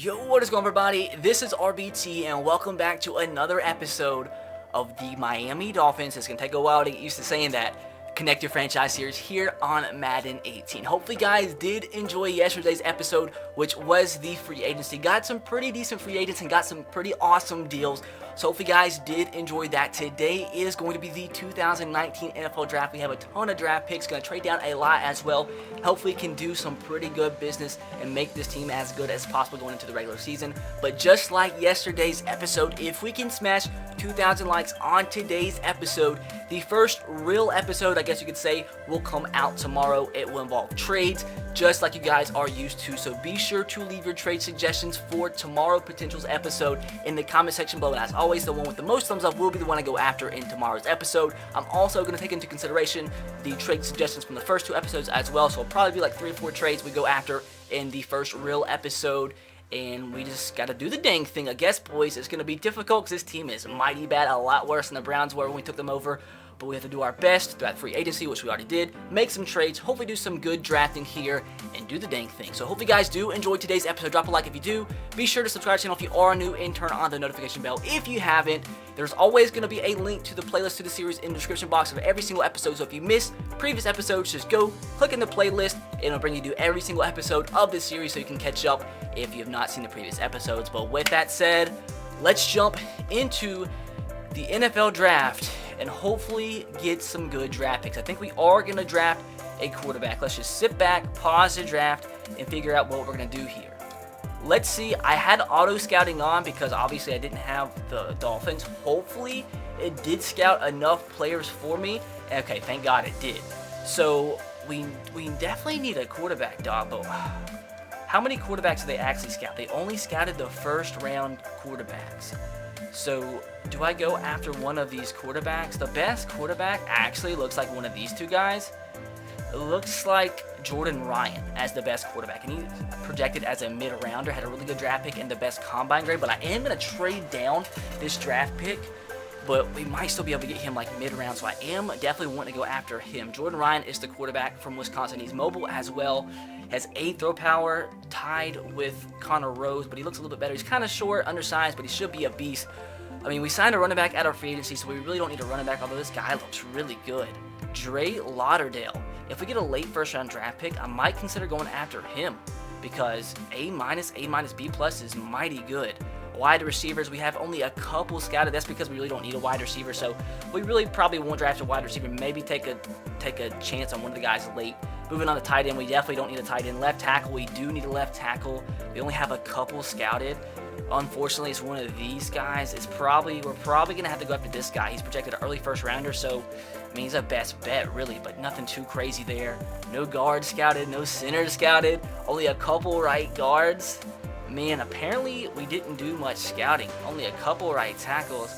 Yo, what is going on, everybody? This is RBT, and welcome back to another episode of the Miami Dolphins. It's going to take a while to get used to saying that. Connect Your Franchise Series here on Madden 18. Hopefully, guys did enjoy yesterday's episode, which was the free agency. Got some pretty decent free agents and got some pretty awesome deals. So hopefully you guys did enjoy that. Today is going to be the 2019 NFL Draft. We have a ton of draft picks, going to trade down a lot as well. Hopefully can do some pretty good business and make this team as good as possible going into the regular season. But just like yesterday's episode, if we can smash 2,000 likes on today's episode, the first real episode, I guess you could say, will come out tomorrow. It will involve trades, just like you guys are used to. So be sure to leave your trade suggestions for tomorrow potential's episode in the comment section below. And as always, the one with the most thumbs up will be the one I go after in tomorrow's episode. I'm also going to take into consideration the trade suggestions from the first two episodes as well. So it'll probably be like 3 or 4 trades we go after in the first real episode. And we just got to do the dang thing, I guess, boys. It's going to be difficult because this team is mighty bad, a lot worse than the Browns were when we took them over. But we have to do our best throughout free agency, which we already did, make some trades, hopefully do some good drafting here, and do the dang thing. So hopefully you guys do enjoy today's episode. Drop a like if you do. Be sure to subscribe to the channel if you are new and turn on the notification bell if you haven't. There's always going to be a link to the playlist to the series in the description box of every single episode. So if you missed previous episodes, just go click in the playlist, and it'll bring you to every single episode of this series so you can catch up if you have not seen the previous episodes. But with that said, let's jump into the NFL draft and hopefully get some good draft picks. I think we are going to draft a quarterback. Let's just sit back, pause the draft, and figure out what we're going to do here. Let's see. I had auto scouting on because obviously I didn't have the Dolphins. Hopefully it did scout enough players for me. Okay, thank God it did. So we definitely need a quarterback, dog. But how many quarterbacks did they actually scout? They only scouted the first round quarterbacks. So do I go after one of these quarterbacks? The best quarterback actually looks like one of these two guys. It looks like Jordan Ryan as the best quarterback. And he's projected as a mid-rounder, had a really good draft pick and the best combine grade. But I am going to trade down this draft pick. But we might still be able to get him like mid-round. So I am definitely wanting to go after him. Jordan Ryan is the quarterback from Wisconsin. He's mobile as well. Has 8 throw power, tied with Connor Rose, but he looks a little bit better. He's kind of short, undersized, but he should be a beast. I mean, we signed a running back out of free agency, so we really don't need a running back, although this guy looks really good. Dre Lauderdale. If we get a late first-round draft pick, I might consider going after him because A-, A-, B+ is mighty good. Wide receivers, we have only a couple scouted. That's because we really don't need a wide receiver, so we really probably won't draft a wide receiver. Maybe take a chance on one of the guys late. Moving on to tight end, we definitely don't need a tight end. Left tackle, we do need a left tackle. We only have a couple scouted. Unfortunately, it's one of these guys. We're probably gonna have to go after this guy. He's projected an early first rounder, so I mean he's a best bet really, but nothing too crazy there. No guard scouted, no center scouted. Only a couple right guards. Man, apparently we didn't do much scouting. Only a couple right tackles.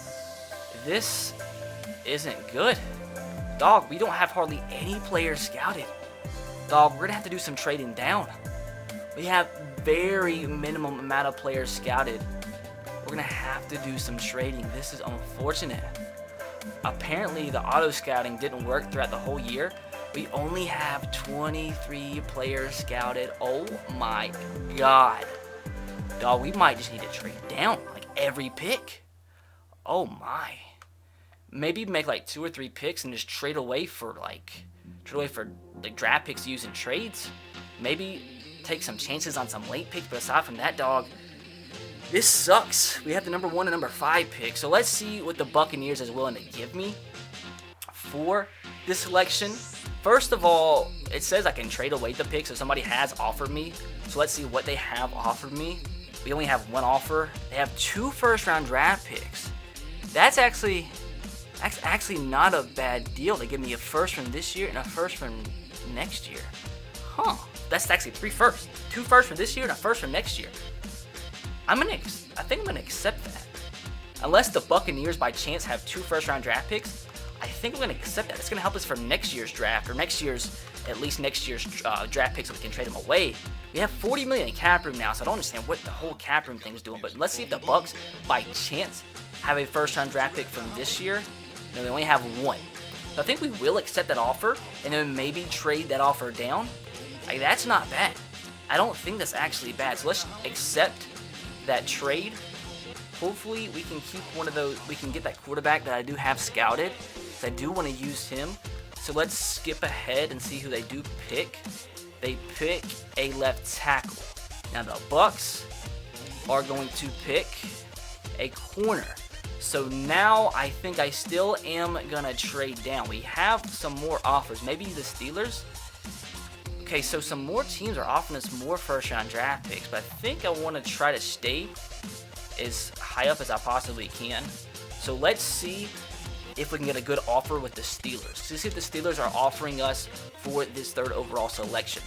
This isn't good. Dog, we don't have hardly any players scouted. Dog, we're going to have to do some trading down. We have very minimum amount of players scouted. We're going to have to do some trading. This is unfortunate. Apparently, the auto scouting didn't work throughout the whole year. We only have 23 players scouted. Oh my God. Dog, we might just need to trade down like every pick. Oh my. Maybe make like 2 or 3 picks and just trade away for draft picks using trades. Maybe take some chances on some late picks, but aside from that, dog, this sucks. We have the number 1 and number 5 pick. So let's see what the Buccaneers is willing to give me for this selection. First of all, it says I can trade away the pick, so somebody has offered me. So let's see what they have offered me. We only have 1 offer. They have 2 first-round draft picks. That's actually not a bad deal. They give me a first from this year and a first from next year. Huh. That's actually 3 firsts. 2 firsts from this year and a first from next year. I think I'm gonna accept that. Unless the Buccaneers by chance have 2 first-round draft picks, I think I'm gonna accept that. It's gonna help us for next year's draft, or next year's draft picks so we can trade them away. We have $40 million in cap room now, so I don't understand what the whole cap room thing is doing. But let's see if the Bucs by chance have a first-round draft pick from this year. No, they only have 1. So I think we will accept that offer and then maybe trade that offer down. Like, that's not bad. I don't think that's actually bad. So let's accept that trade. Hopefully we can keep one of those, we can get that quarterback that I do have scouted, because I do want to use him. So let's skip ahead and see who they do pick. They pick a left tackle. Now the Bucks are going to pick a corner. So now I think I still am going to trade down. We have some more offers. Maybe the Steelers. Okay, so some more teams are offering us more first-round draft picks, but I think I want to try to stay as high up as I possibly can. So let's see if we can get a good offer with the Steelers. So see if the Steelers are offering us for this third overall selection.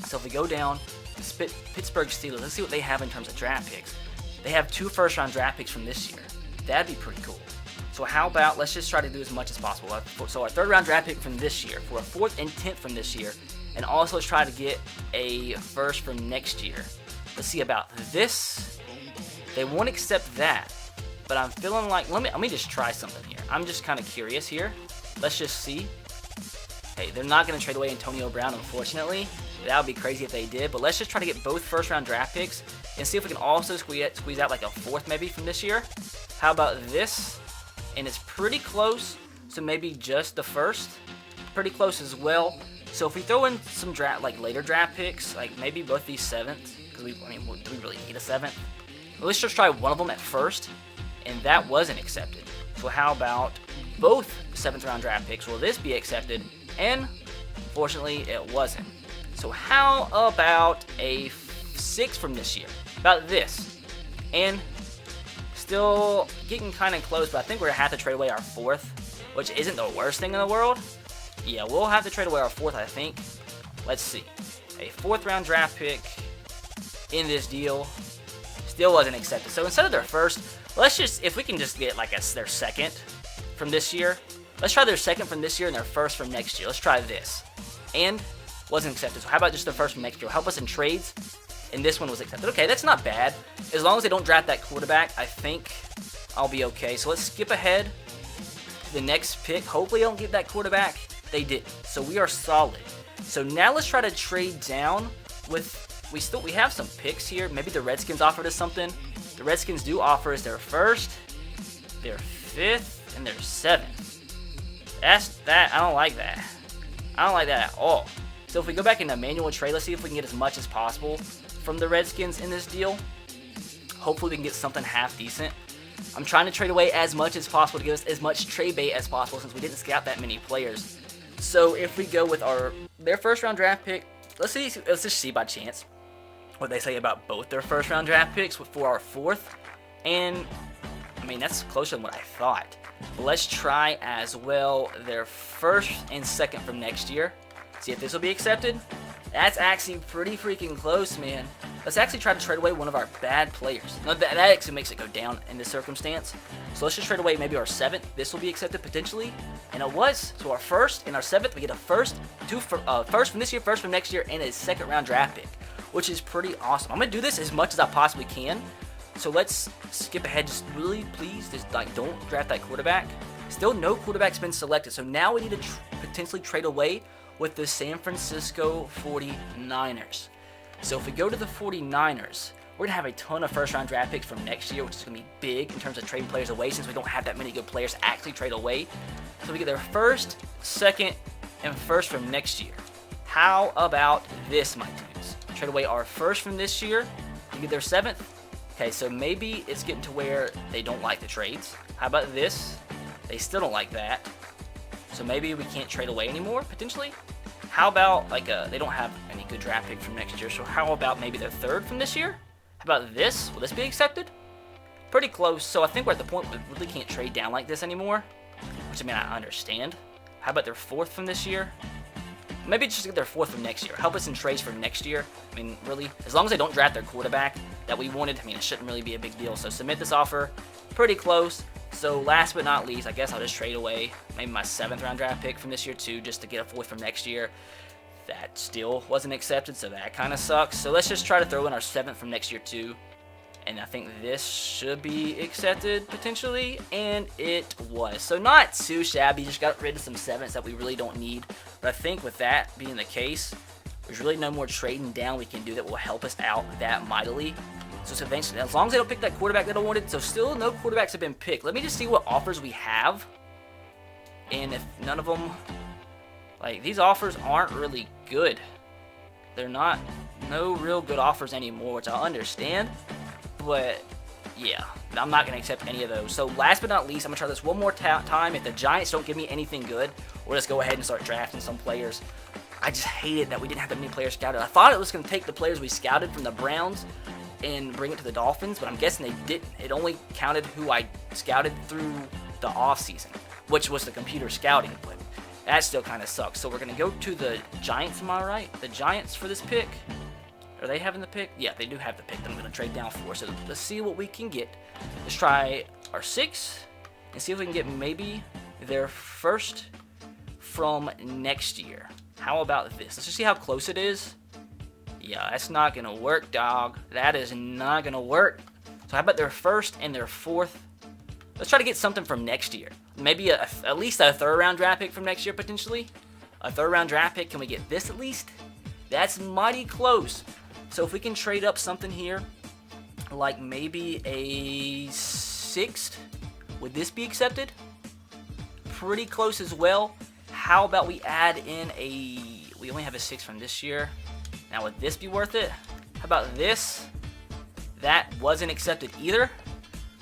So if we go down to Pittsburgh Steelers, let's see what they have in terms of draft picks. They have 2 first-round draft picks from this year. That'd be pretty cool. So how about, let's just try to do as much as possible. So our third-round draft pick from this year, for a 4th and 10th from this year, and also let's try to get a first from next year. Let's see about this. They won't accept that, but I'm feeling like, let me just try something here. I'm just kind of curious here. Let's just see. Hey, they're not going to trade away Antonio Brown, unfortunately. That would be crazy if they did, but let's just try to get both first-round draft picks and see if we can also squeeze out like a 4th maybe from this year. How about this? And it's pretty close, so maybe just the 1st. Pretty close as well. So if we throw in some later draft picks, like maybe both these 7th, because do we really need a 7th? Well, let's just try one of them at 1st, and that wasn't accepted. So how about both 7th-round draft picks? Will this be accepted? And unfortunately, it wasn't. So how about a 6th from this year? About this. And still getting kind of close, but I think we're going to have to trade away our 4th, which isn't the worst thing in the world. Yeah, we'll have to trade away our 4th, I think. Let's see. A 4th-round draft pick in this deal still wasn't accepted. So instead of their 1st, let's just, if we can just get like their 2nd from this year, let's try their 2nd from this year and their 1st from next year. Let's try this. And wasn't accepted. So how about just the 1st from next year? Help us in trades. And this one was accepted. Okay, that's not bad. As long as they don't draft that quarterback, I think I'll be okay. So let's skip ahead to the next pick. Hopefully they don't get that quarterback. They didn't. So we are solid. So now let's try to trade down with, we have some picks here. Maybe the Redskins offered us something. The Redskins do offer us their 1st, their 5th, and their 7th. I don't like that. I don't like that at all. So if we go back into manual trade, let's see if we can get as much as possible from the Redskins in this deal. Hopefully we can get something half decent. I'm trying to trade away as much as possible to give us as much trade bait as possible since we didn't scout that many players. So if we go with their 1st-round draft pick, let's just see by chance what they say about both their 1st-round draft picks for our 4th. And I mean, that's closer than what I thought. But let's try as well their 1st and 2nd from next year. See if this will be accepted. That's actually pretty freaking close, man. Let's actually try to trade away one of our bad players. No, that actually makes it go down in this circumstance. So let's just trade away maybe our 7th. This will be accepted potentially. And it was. So our 1st and our 7th, we get a 1st, 1st from this year, 1st from next year, and a 2nd-round draft pick, which is pretty awesome. I'm going to do this as much as I possibly can. So let's skip ahead. Just really, please, just don't draft that quarterback. Still no quarterback's been selected. So now we need to potentially trade away with the San Francisco 49ers. So if we go to the 49ers, we're going to have a ton of first-round draft picks from next year, which is going to be big in terms of trading players away since we don't have that many good players to actually trade away. So we get their 1st, 2nd, and 1st from next year. How about this, my dudes? Trade away our 1st from this year. We get their 7th. Okay, so maybe it's getting to where they don't like the trades. How about this? They still don't like that. So maybe we can't trade away anymore, potentially. How about, they don't have any good draft pick from next year, so how about maybe their 3rd from this year? How about this? Will this be accepted? Pretty close, so I think we're at the point where we really can't trade down like this anymore, which, I mean, I understand. How about their 4th from this year? Maybe just get their 4th from next year. Help us in trades for next year. I mean, really, as long as they don't draft their quarterback that we wanted, I mean, it shouldn't really be a big deal. So submit this offer. Pretty close. So last but not least, I guess I'll just trade away maybe my 7th-round draft pick from this year too, just to get a 4th from next year. That still wasn't accepted, so that kind of sucks. So let's just try to throw in our 7th from next year too. And I think this should be accepted potentially, and it was. So not too shabby, just got rid of some 7s that we really don't need. But I think with that being the case, there's really no more trading down we can do that will help us out that mightily. So eventually, as long as they don't pick that quarterback that I wanted, so still no quarterbacks have been picked. Let me just see what offers we have. And if none of them, like, these offers aren't really good. They're not, no real good offers anymore, which I understand. But, yeah, I'm not going to accept any of those. So last but not least, I'm going to try this one more time. If the Giants don't give me anything good, we'll just go ahead and start drafting some players. I just hated that we didn't have that many players scouted. I thought it was going to take the players we scouted from the Browns and bring it to the Dolphins, but I'm guessing they didn't. It only counted who I scouted through the offseason, which was the computer scouting, but that still kind of sucks. So we're going to go to the Giants, am I right? The Giants for this pick. Are they having the pick? Yeah, they do have the pick that I'm going to trade down for. So let's see what we can get. Let's try our 6 and see if we can get maybe their first from next year. How about this? Let's just see how close it is. Yeah, that's not going to work, dog. That is not going to work. So how about their first and their 4th? Let's try to get something from next year. Maybe at least a 3rd round draft pick from next year, potentially. A 3rd round draft pick. Can we get this at least? That's mighty close. So if we can trade up something here, like maybe a 6th, would this be accepted? Pretty close as well. How about we add in we only have a 6 from this year. Now, would this be worth it? How about this? That wasn't accepted either.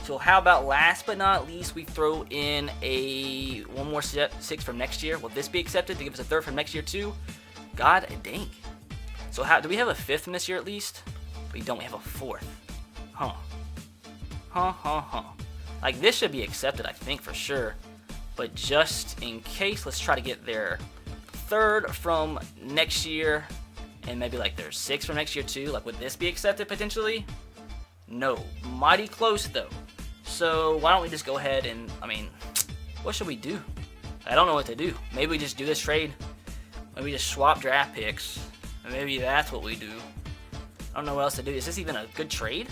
So how about last but not least, we throw in one more 6 from next year. Will this be accepted to give us a 3rd from next year too? God dang. So do we have a 5th from this year at least? We don't. We have a 4th. Huh. Like, this should be accepted, I think, for sure. But just in case, let's try to get their 3rd from next year. And maybe like their 6th from next year too. Like, would this be accepted potentially? No. Mighty close though. So why don't we just go ahead and, what should we do? I don't know what to do. Maybe we just do this trade. Maybe just swap draft picks. Maybe that's what we do. I don't know what else to do. Is this even a good trade?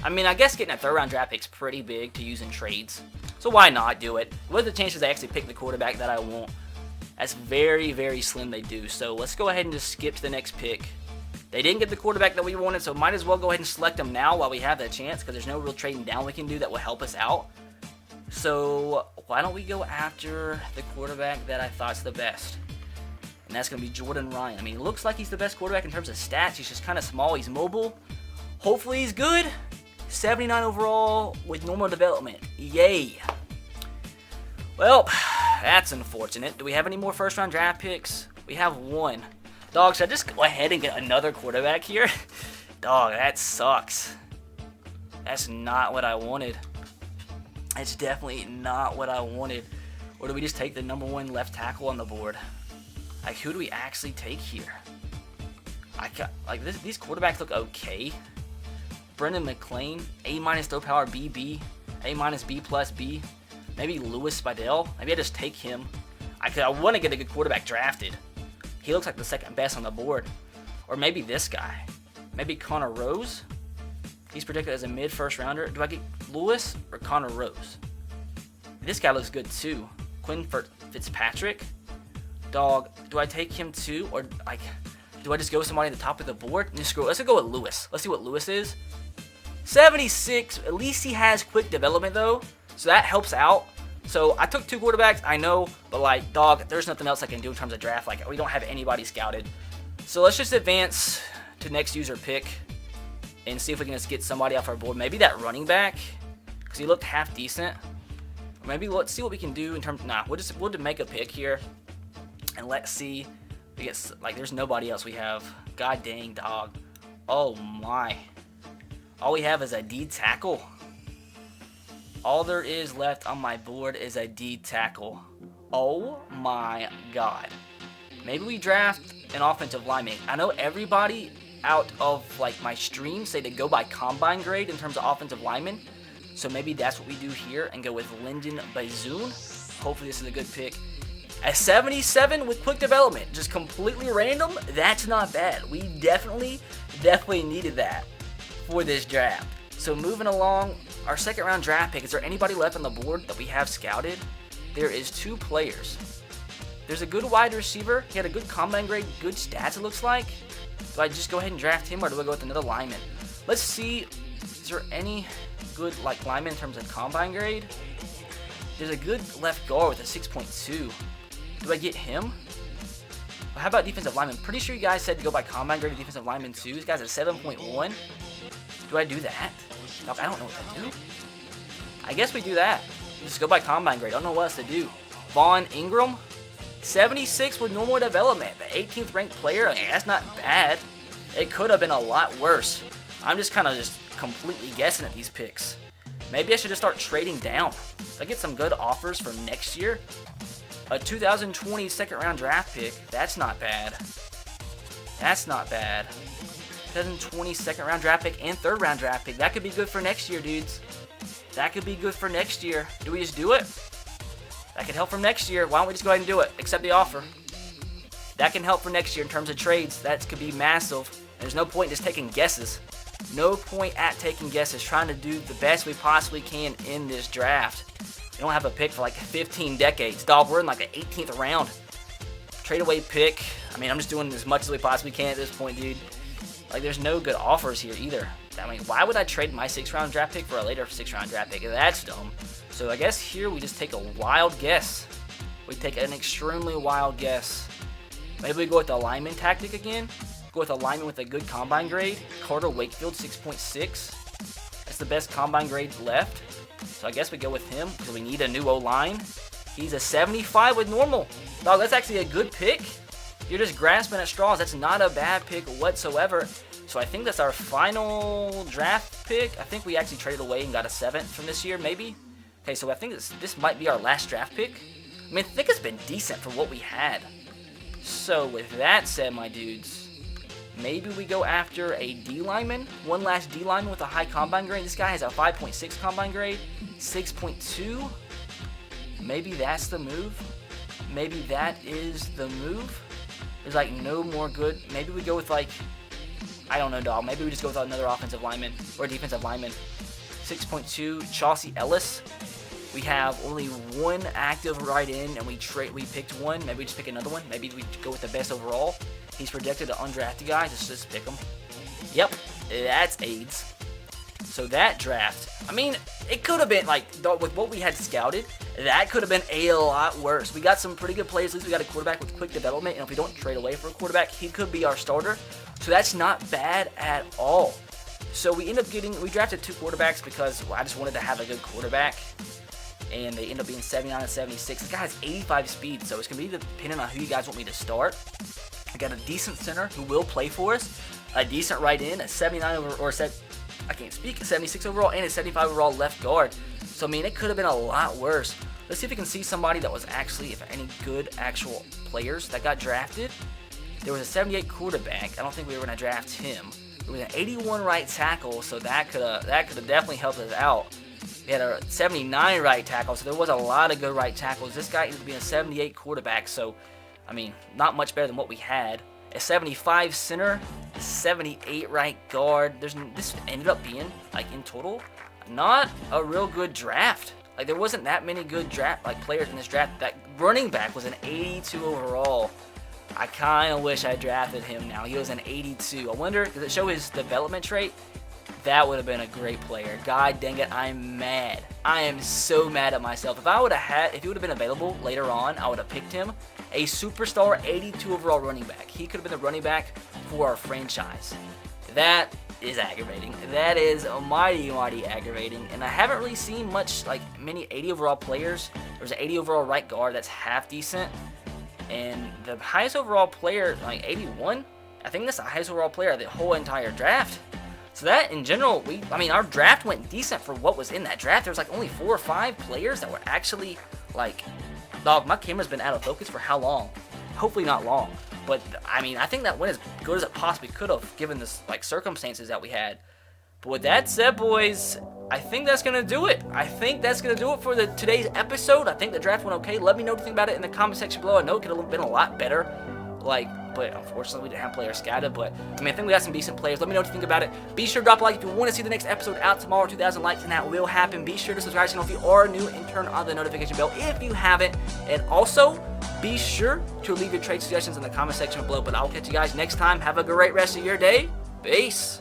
I guess getting a 3rd round draft pick's pretty big to use in trades. So why not do it? What are the chances I actually pick the quarterback that I want? That's very, very slim they do. So let's go ahead and just skip to the next pick. They didn't get the quarterback that we wanted, so might as well go ahead and select them now while we have that chance, because there's no real trading down we can do that will help us out. So why don't we go after the quarterback that I thought's the best? And that's going to be Jordan Ryan. It looks like he's the best quarterback in terms of stats. He's just kind of small. He's mobile. Hopefully he's good. 79 overall with normal development. Yay. Well, that's unfortunate. Do we have any more 1st round draft picks? We have 1. Dog, should I just go ahead and get another quarterback here? Dog, that sucks. That's not what I wanted. It's definitely not what I wanted. Or do we just take the number 1 left tackle on the board? Like, who do we actually take here? These quarterbacks look okay. Brendan McLean, A- throw power, BB, A- B plus B. Maybe Lewis Spidell. Maybe I just take him. I want to get a good quarterback drafted. He looks like the 2nd best on the board. Or maybe this guy. Maybe Connor Rose. He's predicted as a mid-1st rounder. Do I get Lewis or Connor Rose? This guy looks good too. Quinn Fitzpatrick. Dog, do I take him too? Or do I just go with somebody at the top of the board? Let's go with Lewis. Let's see what Lewis is. 76. At least he has quick development though. So that helps out. So I took 2 quarterbacks, I know, but dog, there's nothing else I can do in terms of draft. We don't have anybody scouted. So let's just advance to next user pick and see if we can just get somebody off our board. Maybe that running back, because he looked half decent. Or maybe let's see what we can do in terms. We'll just make a pick here, and let's see. We get there's nobody else we have. God dang, dog. Oh my. All we have is a D tackle. All there is left on my board is a D tackle. Oh my god. Maybe we draft an offensive lineman. I know everybody out of my stream say to go by combine grade in terms of offensive lineman. So maybe that's what we do here and go with Lyndon Bazoon. Hopefully this is a good pick. At 77 with quick development, just completely random, that's not bad. We definitely needed that for this draft. So moving along, our 2nd round draft pick, is there anybody left on the board that we have scouted? There is 2 players. There's a good wide receiver. He had a good combine grade, good stats it looks like. Do I just go ahead and draft him or do I go with another lineman? Let's see Is there any good like lineman in terms of combine grade? There's a good left guard with a 6.2. Do I get him? Well, how about defensive lineman? Pretty sure you guys said to go by combine grade defensive lineman too. This guy's a 7.1. Do I do that? I don't know what to do. I guess we do that. Just go by combine grade. I don't know what else to do. Vaughn Ingram, 76 with normal development. The 18th ranked player. I mean, that's not bad. It could have been a lot worse. I'm just kind of completely guessing at these picks. Maybe I should just start trading down. If I get some good offers for next year. A 2020 second round draft pick. That's not bad. That's not bad. 2020 second round draft pick and third round draft pick. That could be good for next year, dudes. That could be good for next year. Do we just do it? That could help for next year. Why don't we just go ahead and do it? Accept the offer. That can help for next year in terms of trades. That could be massive. There's no point in just taking guesses. No point at taking guesses. Trying to do the best we possibly can in this draft. We don't have a pick for like 15 decades. Dog, we're in like the 18th round. Trade away pick. I mean, I'm just doing as much as we possibly can at this point, dude. Like, there's no good offers here either. I mean, why would I trade my 6th round draft pick for a later 6th round draft pick? That's dumb. So I guess here we just take a wild guess. We take an extremely wild guess. Maybe we go with the lineman tactic again. Go with a lineman with a good combine grade. Carter Wakefield, 6.6. That's the best combine grade left. So I guess we go with him because we need a new O-line. He's a 75 with normal. Dog, that's actually a good pick. You're just grasping at straws. That's not a bad pick whatsoever. So I think that's our final draft pick. I think we actually traded away and got a 7th from this year, maybe. Okay, so I think this might be our last draft pick. I mean, I think it's been decent for what we had. So with that said, my dudes, maybe we go after a D lineman. One last D lineman with a high combine grade. This guy has a 5.6 combine grade, 6.2. Maybe that's the move. Maybe that is the move. There's like no more good. Maybe we go with like, I don't know, dog. Maybe we just go with another offensive lineman or defensive lineman. 6.2, Chauncey Ellis. We have only one active right in, and we picked one. Maybe we just pick another one. Maybe we go with the best overall. He's projected an undrafted guy. Just pick him. Yep, that's AIDS. So that draft, I mean, it could have been like, with what we had scouted, that could have been a lot worse. We got some pretty good players. At least we got a quarterback with quick development, and if we don't trade away for a quarterback, he could be our starter. So that's not bad at all. So we drafted 2 quarterbacks because I just wanted to have a good quarterback. And they end up being 79 and 76. This guy has 85 speed, so it's going to be dependent on who you guys want me to start. I got a decent center who will play for us, a decent right end, a 76 overall, and a 75 overall left guard. So, I mean, it could have been a lot worse. Let's see if we can see somebody that was actually, if any good actual players that got drafted. There was a 78 quarterback. I don't think we were going to draft him. There was an 81 right tackle, so that could have definitely helped us out. We had a 79 right tackle, so there was a lot of good right tackles. This guy ended up being a 78 quarterback, so, I mean, not much better than what we had. A 75 center, a 78 right guard. This ended up being, like, in total, not a real good draft. Like, there wasn't that many good players in this draft. That running back was an 82 overall. I kind of wish I drafted him now. He was an 82. I wonder, does it show his development trait? That would have been a great player. God dang it, I'm mad. I am so mad at myself. If he would have been available later on, I would have picked him. A superstar 82 overall running back. He could have been the running back for our franchise. That is aggravating. That is mighty, mighty aggravating. And I haven't really seen many 80 overall players. There's an 80 overall right guard that's half decent. And the highest overall player, like 81, I think that's the highest overall player of the whole entire draft. So that, in general, our draft went decent for what was in that draft. There was like only 4 or 5 players that were actually dog, my camera's been out of focus for how long? Hopefully not long. But, I mean, I think that went as good as it possibly could have, given the circumstances that we had. But with that said, boys, I think that's going to do it. I think that's going to do it for today's episode. I think the draft went okay. Let me know what you think about it in the comment section below. I know it could have been a lot better. But unfortunately, we didn't have players scattered. But, I mean, I think we got some decent players. Let me know what you think about it. Be sure to drop a like if you want to see the next episode out tomorrow. 2,000 likes, and that will happen. Be sure to subscribe to the channel if you are new and turn on the notification bell if you haven't. And also, be sure to leave your trade suggestions in the comment section below. But I'll catch you guys next time. Have a great rest of your day. Peace.